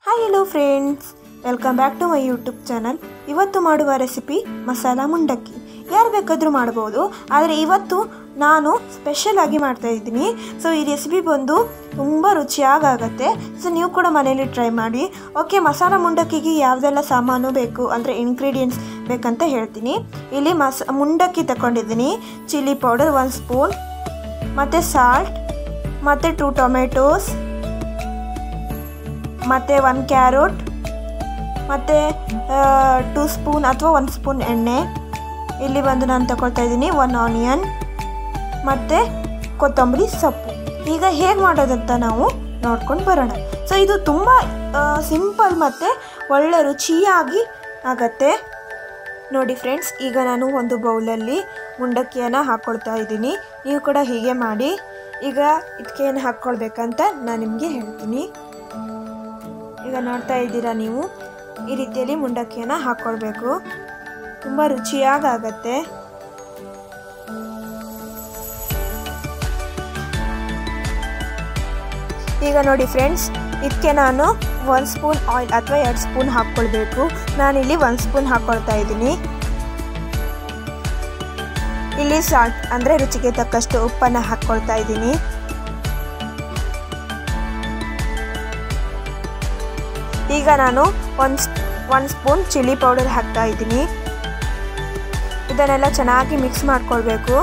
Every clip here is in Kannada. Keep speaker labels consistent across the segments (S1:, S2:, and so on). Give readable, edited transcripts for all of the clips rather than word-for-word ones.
S1: Hi hello friends, welcome back to my YouTube channel. ಇವತ್ತು ಮಾಡುವ ರೆಸಿಪಿ ಮಸಾಲ ಮುಂಡಕ್ಕಿ. ಯಾರು ಬೇಕಾದರೂ ಮಾಡ್ಬೋದು, ಆದರೆ ಇವತ್ತು ನಾನು ಸ್ಪೆಷಲ್ ಆಗಿ ಮಾಡ್ತಾ ಇದ್ದೀನಿ. ಸೊ ಈ ರೆಸಿಪಿ ಬಂದು ತುಂಬ ರುಚಿಯಾಗತ್ತೆ. ಸೊ ನೀವು ಕೂಡ ಮನೇಲಿ ಟ್ರೈ ಮಾಡಿ. ಓಕೆ, ಮಸಾಲ ಮುಂಡಕ್ಕಿಗೆ ಯಾವುದೆಲ್ಲ ಸಾಮಾನು ಬೇಕು ಅಂದರೆ ಇಂಗ್ರೀಡಿಯೆಂಟ್ಸ್ ಬೇಕಂತ ಹೇಳ್ತೀನಿ. ಇಲ್ಲಿ ಮುಂಡಕ್ಕಿ ತಗೊಂಡಿದ್ದೀನಿ. ಚಿಲ್ಲಿ ಪೌಡರ್ 1 ಸ್ಪೂನ್, ಮತ್ತು ಸಾಲ್ಟ್, ಮತ್ತು 2 ಟೊಮೆಟೋಸ್, ಮತ್ತು 1 ಕ್ಯಾರೆಟ್, ಮತ್ತು 2 ಸ್ಪೂನ್ ಅಥವಾ 1 ಸ್ಪೂನ್ ಎಣ್ಣೆ. ಇಲ್ಲಿ ಬಂದು ನಾನು ತಗೊಳ್ತಾ ಇದ್ದೀನಿ 1 ಆನಿಯನ್ ಮತ್ತು ಕೊತ್ತಂಬರಿ ಸೊಪ್ಪು. ಈಗ ಹೇಗೆ ಮಾಡೋದಂತ ನಾವು ನೋಡ್ಕೊಂಡು ಬರೋಣ. ಸೊ ಇದು ತುಂಬ ಸಿಂಪಲ್ ಮತ್ತು ಒಳ್ಳೆ ರುಚಿಯಾಗಿ ಆಗತ್ತೆ. ನೋಡಿ ಫ್ರೆಂಡ್ಸ್, ಈಗ ನಾನು ಒಂದು ಬೌಲಲ್ಲಿ ಮುಂಡಕ್ಕಿಯನ್ನು ಹಾಕ್ಕೊಳ್ತಾ ಇದ್ದೀನಿ. ನೀವು ಕೂಡ ಹೀಗೆ ಮಾಡಿ. ಈಗ ಇದಕ್ಕೆ ಏನು ಹಾಕ್ಕೊಳ್ಬೇಕಂತ ನಾನು ನಿಮಗೆ ಹೇಳ್ತೀನಿ. ಈಗ ನೋಡ್ತಾ ಇದ್ದೀರಾ ನೀವು, ಈ ರೀತಿಯಲ್ಲಿ ಮುಂಡಕ್ಕಿಯನ್ನು ಹಾಕ್ಕೊಳ್ಬೇಕು. ತುಂಬ ರುಚಿಯಾಗತ್ತೆ. ಈಗ ನೋಡಿ ಫ್ರೆಂಡ್ಸ್, ಇದಕ್ಕೆ ನಾನು 1 ಸ್ಪೂನ್ ಆಯಿಲ್ ಅಥವಾ 2 ಸ್ಪೂನ್ ಹಾಕ್ಕೊಳ್ಬೇಕು. ನಾನಿಲ್ಲಿ 1 ಸ್ಪೂನ್ ಹಾಕ್ಕೊಳ್ತಾ ಇದ್ದೀನಿ. ಇಲ್ಲಿ ಸಾಲ್ಟ್ ಅಂದರೆ ರುಚಿಗೆ ತಕ್ಕಷ್ಟು ಉಪ್ಪನ್ನು ಹಾಕ್ಕೊಳ್ತಾ ಇದ್ದೀನಿ. ಈಗ ನಾನು 1 ಸ್ಪೂನ್ ಚಿಲ್ಲಿ ಪೌಡರ್ ಹಾಕ್ತಾ ಇದ್ದೀನಿ. ಇದನ್ನೆಲ್ಲ ಚೆನ್ನಾಗಿ ಮಿಕ್ಸ್ ಮಾಡ್ಕೊಳ್ಬೇಕು.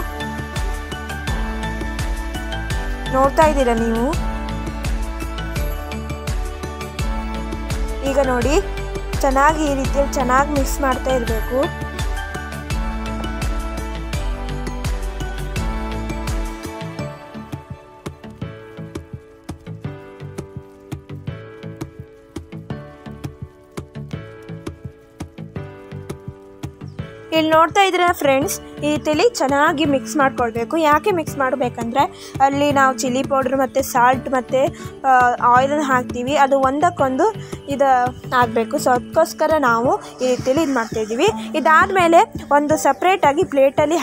S1: ನೋಡ್ತಾ ಇದ್ದೀರಾ ನೀವು. ಈಗ ನೋಡಿ, ಚೆನ್ನಾಗಿ ಈ ರೀತಿಯಲ್ಲಿ ಚೆನ್ನಾಗಿ ಮಿಕ್ಸ್ ಮಾಡ್ತಾ ಇರಬೇಕು. ಇಲ್ಲಿ ನೋಡ್ತಾ ಇದ್ದೀರಾ ಫ್ರೆಂಡ್ಸ್, ಈ ರೀತಿಯಲ್ಲಿ ಚೆನ್ನಾಗಿ ಮಿಕ್ಸ್ ಮಾಡ್ಕೊಳ್ಬೇಕು. ಯಾಕೆ ಮಿಕ್ಸ್ ಮಾಡಬೇಕಂದ್ರೆ ಅಲ್ಲಿ ನಾವು ಚಿಲ್ಲಿ ಪೌಡ್ರ್ ಮತ್ತು ಸಾಲ್ಟ್ ಮತ್ತು ಆಯಿಲನ್ನು ಹಾಕ್ತೀವಿ, ಅದು ಒಂದಕ್ಕೊಂದು ಇದು ಆಗಬೇಕು. ಸೊ ಅದಕ್ಕೋಸ್ಕರ ನಾವು ಈ ರೀತಿಯಲ್ಲಿ ಇದು ಮಾಡ್ತಾಯಿದ್ದೀವಿ. ಇದಾದಮೇಲೆ ಒಂದು ಸಪ್ರೇಟಾಗಿ ಪ್ಲೇಟಲ್ಲಿ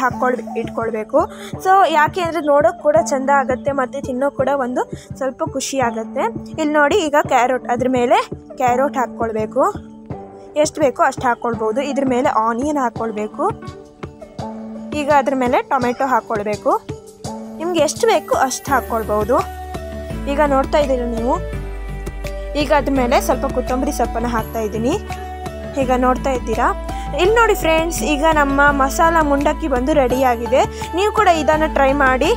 S1: ಇಟ್ಕೊಳ್ಬೇಕು. ಸೊ ಯಾಕೆ ಅಂದರೆ ನೋಡೋಕ್ಕೆ ಕೂಡ ಚೆಂದ ಆಗುತ್ತೆ ಮತ್ತು ತಿನ್ನೋಕೆ ಕೂಡ ಒಂದು ಸ್ವಲ್ಪ ಖುಷಿ ಆಗುತ್ತೆ. ಇಲ್ಲಿ ನೋಡಿ, ಈಗ ಅದ್ರ ಮೇಲೆ ಕ್ಯಾರೆಟ್ ಹಾಕ್ಕೊಳ್ಬೇಕು. ಎಷ್ಟು ಬೇಕೋ ಅಷ್ಟು ಹಾಕ್ಕೊಳ್ಬೋದು. ಇದ್ರ ಮೇಲೆ ಆನಿಯನ್ ಹಾಕ್ಕೊಳ್ಬೇಕು. ಈಗ ಅದ್ರ ಮೇಲೆ ಟೊಮೆಟೊ ಹಾಕ್ಕೊಳ್ಬೇಕು. ನಿಮ್ಗೆ ಎಷ್ಟು ಬೇಕು ಅಷ್ಟು ಹಾಕ್ಕೊಳ್ಬೋದು. ಈಗ ನೋಡ್ತಾ ಇದ್ದೀರಿ ನೀವು. ಈಗ ಅದ್ರ ಮೇಲೆ ಸ್ವಲ್ಪ ಕೊತ್ತಂಬರಿ ಸೊಪ್ಪನ್ನು ಹಾಕ್ತಾ ಇದ್ದೀನಿ. ಈಗ ನೋಡ್ತಾ ಇದ್ದೀರಾ. ಇಲ್ಲಿ ನೋಡಿ ಫ್ರೆಂಡ್ಸ್, ಈಗ ನಮ್ಮ ಮಸಾಲ ಮುಂಡಕ್ಕಿ ಬಂದು ರೆಡಿಯಾಗಿದೆ. ನೀವು ಕೂಡ ಇದನ್ನು ಟ್ರೈ ಮಾಡಿ.